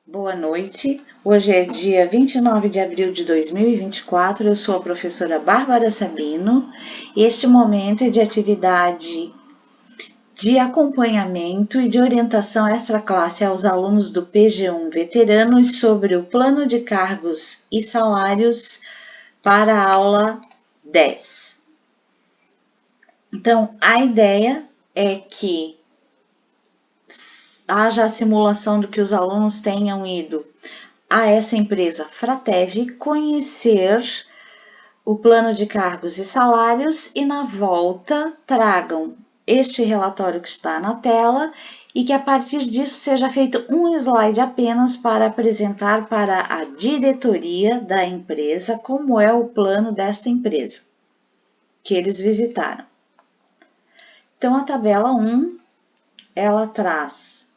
Boa noite, hoje é dia 29 de abril de 2024, eu sou a professora Bárbara Sabino. Este momento é de atividade de acompanhamento e de orientação extraclasse aos alunos do PG1 veteranos sobre o plano de cargos e salários para a aula 10. Então, a ideia é que haja a simulação do que os alunos tenham ido a essa empresa Fratev, conhecer o plano de cargos e salários e na volta tragam este relatório que está na tela e que a partir disso seja feito um slide apenas para apresentar para a diretoria da empresa como é o plano desta empresa que eles visitaram. Então a tabela 1, ela traz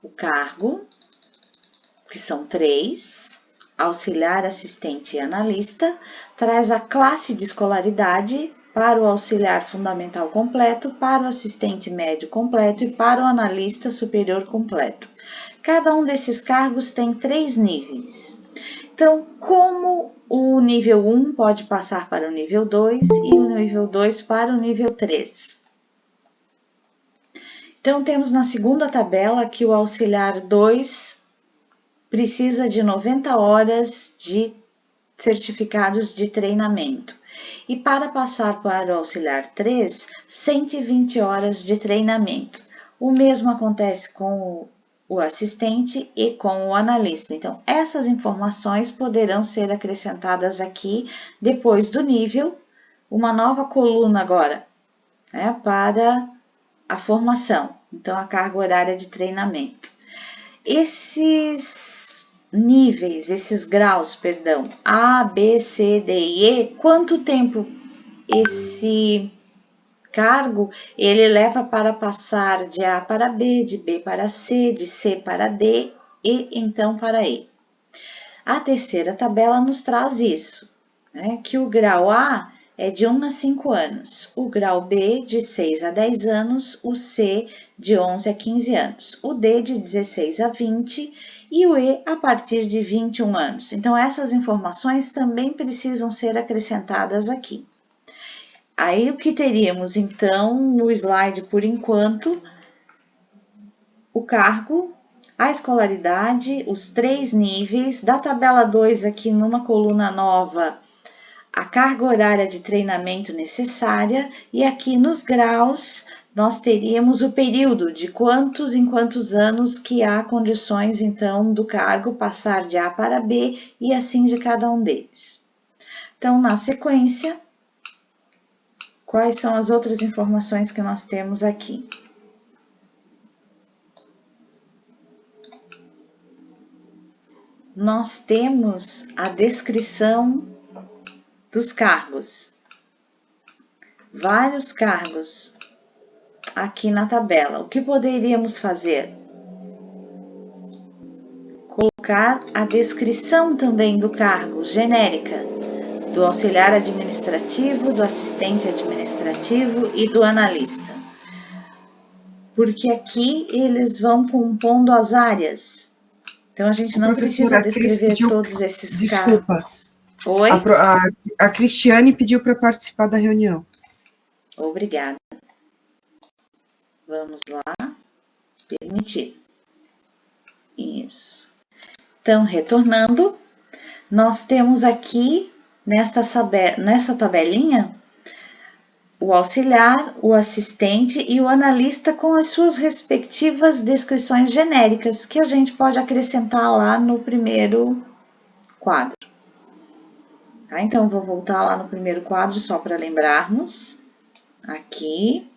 o cargo, que são 3, auxiliar, assistente e analista, traz a classe de escolaridade para o auxiliar fundamental completo, para o assistente médio completo e para o analista superior completo. Cada um desses cargos tem 3 níveis. Então, como o nível 1 pode passar para o nível 2 e o nível 2 para o nível 3? Então, temos na segunda tabela que o auxiliar 2 precisa de 90 horas de certificados de treinamento. E para passar para o auxiliar 3, 120 horas de treinamento. O mesmo acontece com o assistente e com o analista. Então, essas informações poderão ser acrescentadas aqui depois do nível, uma nova coluna agora, né, para a formação. Então, a carga horária de treinamento. Esses níveis, esses graus, perdão, A, B, C, D e E, quanto tempo esse cargo ele leva para passar de A para B, de B para C, de C para D e então para E? A terceira tabela nos traz isso, né, que o grau A é de 1 a 5 anos, o grau B de 6 a 10 anos, o C de 11 a 15 anos, o D de 16 a 20 e o E a partir de 21 anos. Então, essas informações também precisam ser acrescentadas aqui. Aí, o que teríamos, então, no slide por enquanto, o cargo, a escolaridade, os 3 níveis, da tabela 2 aqui numa coluna nova, a carga horária de treinamento necessária e aqui nos graus nós teríamos o período de quantos em quantos anos que há condições então do cargo passar de A para B e assim de cada um deles. Então, na sequência, quais são as outras informações que nós temos aqui? Nós temos a descrição dos cargos, vários cargos aqui na tabela. O que poderíamos fazer? Colocar a descrição também do cargo, genérica, do auxiliar administrativo, do assistente administrativo e do analista. Porque aqui eles vão compondo as áreas. Então, a gente não precisa descrever todos esses cargos. Oi? A Cristiane pediu para participar da reunião. Obrigada. Vamos lá. Permitir. Isso. Então, retornando, nós temos aqui, nessa tabelinha, o auxiliar, o assistente e o analista com as suas respectivas descrições genéricas, que a gente pode acrescentar lá no primeiro quadro. Tá? Então, vou voltar lá no primeiro quadro só para lembrarmos. Aqui,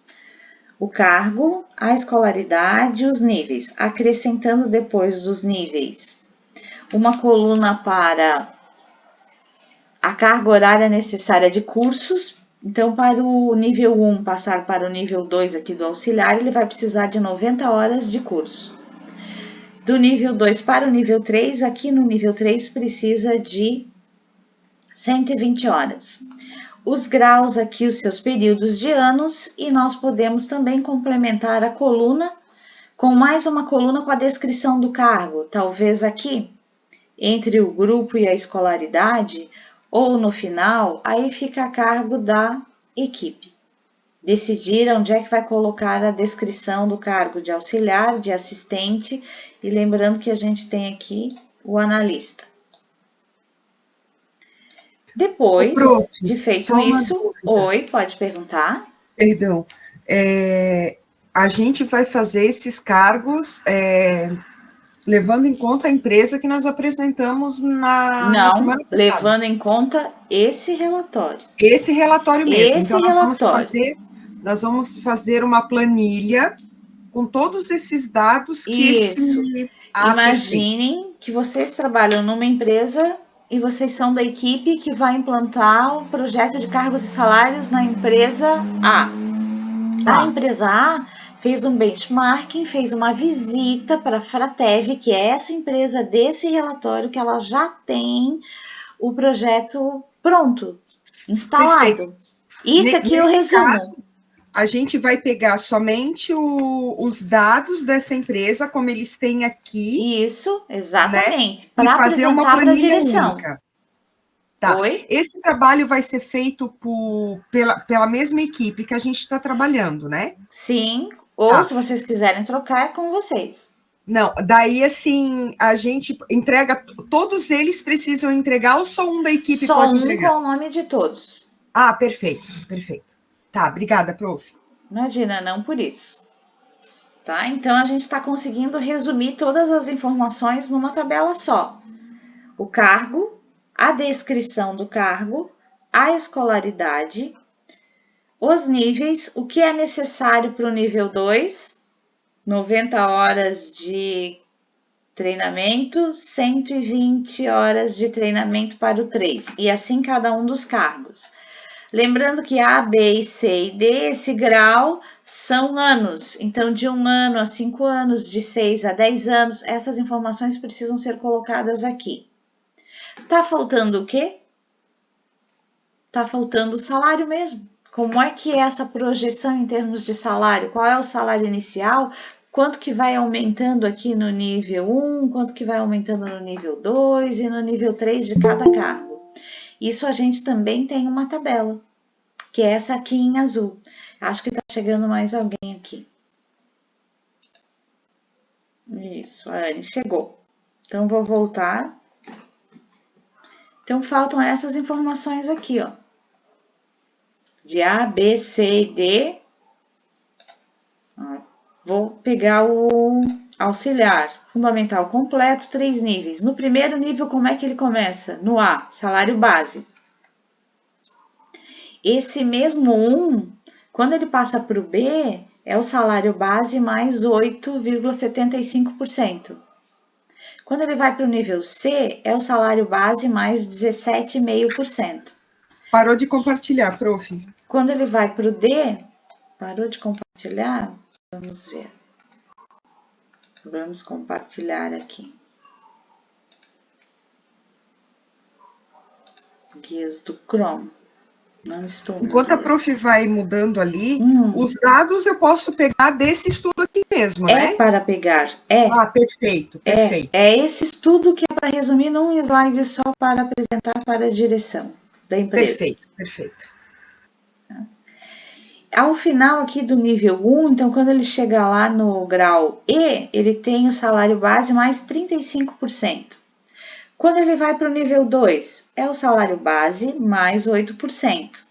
o cargo, a escolaridade e os níveis, acrescentando depois dos níveis uma coluna para a carga horária necessária de cursos. Então, para o nível 1 passar para o nível 2 aqui do auxiliar, ele vai precisar de 90 horas de curso. Do nível 2 para o nível 3, aqui no nível 3 precisa de 120 horas. Os graus aqui, os seus períodos de anos, e nós podemos também complementar a coluna com mais uma coluna com a descrição do cargo, talvez aqui, entre o grupo e a escolaridade, ou no final, aí fica a cargo da equipe. Decidir onde é que vai colocar a descrição do cargo de auxiliar, de assistente, e lembrando que a gente tem aqui o analista. Depois Prof, de feito só uma isso, dúvida. oi, pode perguntar? Perdão. A gente vai fazer esses cargos levando em conta a empresa que nós apresentamos na semana passada. Levando em conta esse relatório. Esse relatório mesmo. Esse então, relatório. Nós vamos fazer uma planilha com todos esses dados que Isso. Imaginem que vocês trabalham numa empresa e vocês são da equipe que vai implantar o projeto de cargos e salários na empresa A. A empresa A fez um benchmarking, fez uma visita para a Fratev, que é essa empresa desse relatório, que ela já tem o projeto pronto, instalado. Perfeito. Isso aqui é o resumo. Caso, a gente vai pegar somente os dados dessa empresa, como eles têm aqui. Isso, exatamente. Né? Para apresentar para a direção. Única. Tá. Oi? Esse trabalho vai ser feito pela mesma equipe que a gente está trabalhando, né? Sim. Ou se vocês quiserem trocar, é com vocês. Não, daí assim, a gente entrega, todos eles precisam entregar ou só um da equipe pode entregar? Só um com o nome de todos. Ah, perfeito, perfeito. Tá, obrigada, prof. Imagina, não por isso. Tá? Então, a gente está conseguindo resumir todas as informações numa tabela só. O cargo, a descrição do cargo, a escolaridade, os níveis, o que é necessário para o nível 2, 90 horas de treinamento, 120 horas de treinamento para o 3, e assim cada um dos cargos. Lembrando que A, B, C e D, esse grau são anos. Então, de 1 ano a 5 anos, de 6 a 10 anos, essas informações precisam ser colocadas aqui. Tá faltando o quê? Tá faltando o salário mesmo. Como é que é essa projeção em termos de salário? Qual é o salário inicial? Quanto que vai aumentando aqui no nível 1, quanto que vai aumentando no nível 2 e no nível 3 de cada cargo. Isso a gente também tem uma tabela, que é essa aqui em azul. Acho que tá chegando mais alguém aqui. Isso, a Anne chegou. Então, vou voltar. Então, faltam essas informações aqui, ó. De A, B, C e D. Vou pegar o auxiliar. Fundamental completo, 3 níveis. No primeiro nível, como é que ele começa? No A, salário base. Esse mesmo 1, quando ele passa para o B, é o salário base mais 8,75%. Quando ele vai para o nível C, é o salário base mais 17,5%. Parou de compartilhar, prof. Quando ele vai para o D, parou de compartilhar? Vamos ver. Vamos compartilhar aqui. Guias do Chrome. Não estou. Enquanto a prof vai mudando ali, os dados eu posso pegar desse estudo aqui mesmo, né? É para pegar, é. Ah, perfeito, perfeito. É esse estudo que é para resumir num slide só para apresentar para a direção da empresa. Perfeito, perfeito. Ao final aqui do nível 1, então quando ele chegar lá no grau E, ele tem o salário base mais 35%. Quando ele vai para o nível 2, é o salário base mais 8%.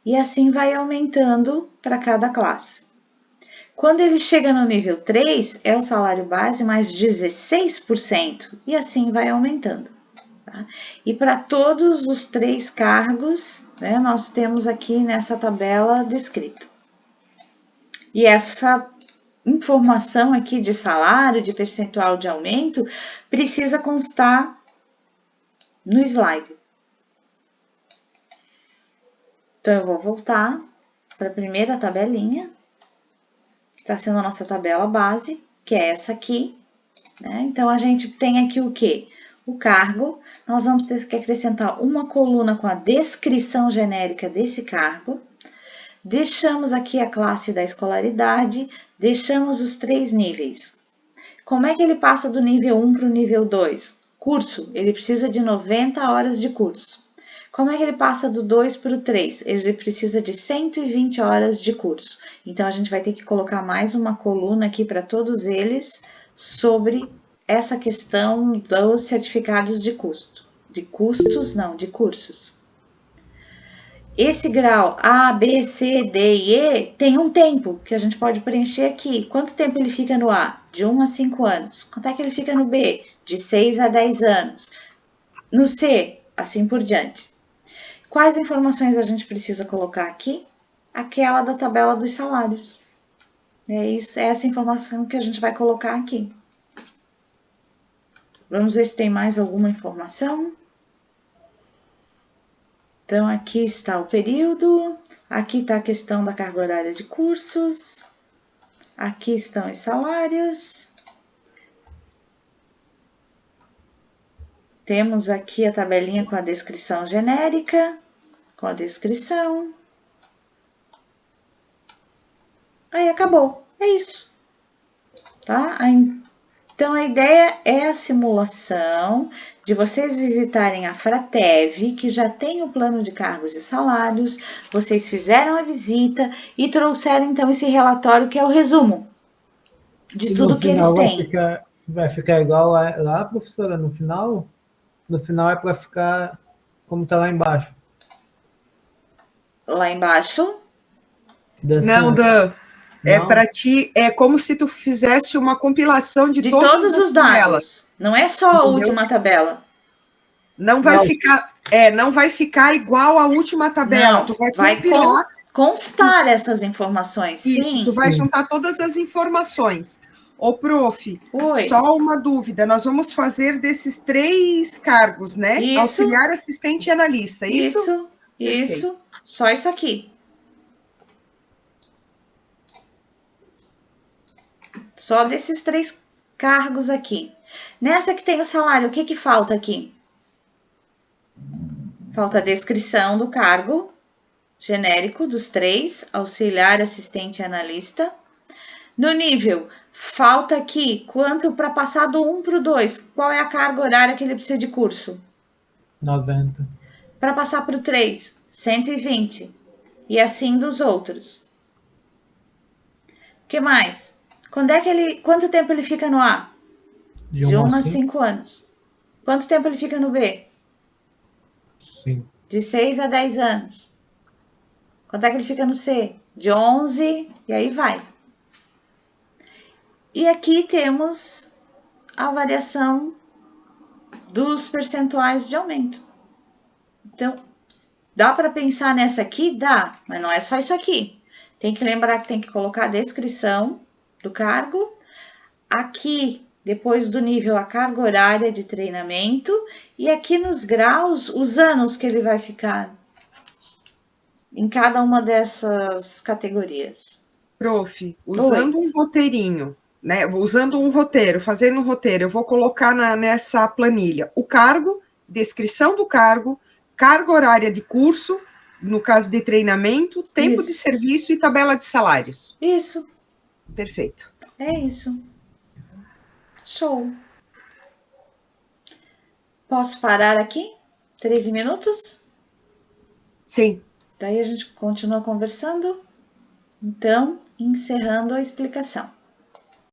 E assim vai aumentando para cada classe. Quando ele chega no nível 3, é o salário base mais 16%. E assim vai aumentando. Tá? E para todos os 3 cargos, né, nós temos aqui nessa tabela descrito. E essa informação aqui de salário, de percentual de aumento, precisa constar no slide. Então, eu vou voltar para a primeira tabelinha, que está sendo a nossa tabela base, que é essa aqui. Né? Então, a gente tem aqui o quê? O cargo. Nós vamos ter que acrescentar uma coluna com a descrição genérica desse cargo. Deixamos aqui a classe da escolaridade, deixamos os 3 níveis. Como é que ele passa do nível 1 para o nível 2? Curso, ele precisa de 90 horas de curso. Como é que ele passa do 2 para o 3? Ele precisa de 120 horas de curso. Então, a gente vai ter que colocar mais uma coluna aqui para todos eles sobre essa questão dos certificados de custo. De custos, não, de cursos. Esse grau A, B, C, D e E tem um tempo que a gente pode preencher aqui. Quanto tempo ele fica no A? De 1 a 5 anos. Quanto é que ele fica no B? De 6 a 10 anos. No C, assim por diante. Quais informações a gente precisa colocar aqui? Aquela da tabela dos salários. É isso, é essa informação que a gente vai colocar aqui. Vamos ver se tem mais alguma informação. Então, aqui está o período, aqui está a questão da carga horária de cursos, aqui estão os salários. Temos aqui a tabelinha com a descrição genérica, com a descrição. Aí acabou, é isso, tá? Então, a ideia é a simulação de vocês visitarem a Fratev, que já tem o plano de cargos e salários, vocês fizeram a visita e trouxeram, então, esse relatório, que é o resumo de tudo que eles têm. Vai ficar igual lá, professora, no final? No final é para ficar como está lá embaixo. Lá embaixo? Não, Dan. É para ti, é como se tu fizesse uma compilação de todos os dados. Não é só a última tabela. Não vai ficar igual à última tabela. Não, tu vai compilar, constar essas informações. Isso, sim. Tu vai juntar todas as informações. Ô, prof, Oi. Só uma dúvida. Nós vamos fazer desses 3 cargos, né? Isso. Auxiliar, assistente e analista. Isso. Só isso aqui. Só desses 3 cargos aqui. Nessa que tem o salário, o que falta aqui? Falta a descrição do cargo genérico dos 3, auxiliar, assistente e analista. No nível, falta aqui quanto para passar do 1 para o 2. Qual é a carga horária que ele precisa de curso? 90. Para passar para o 3, 120. E assim dos outros. O que mais? Quanto tempo ele fica no A? De 1 a 5 anos. Quanto tempo ele fica no B? Sim. De 6 a 10 anos. Quanto é que ele fica no C? De 11, e aí vai. E aqui temos a variação dos percentuais de aumento. Então, dá para pensar nessa aqui? Dá, mas não é só isso aqui. Tem que lembrar que tem que colocar a descrição do cargo. Aqui, depois do nível, a carga horária de treinamento. E aqui nos graus, os anos que ele vai ficar em cada uma dessas categorias. Prof, usando um roteirinho, né? Usando um roteiro, fazendo um roteiro, eu vou colocar nessa planilha o cargo, descrição do cargo, carga horária de curso, no caso de treinamento, tempo de serviço e tabela de salários. Isso. Perfeito. É isso. Show. Posso parar aqui? 13 minutos? Sim. Daí a gente continua conversando. Então, encerrando a explicação.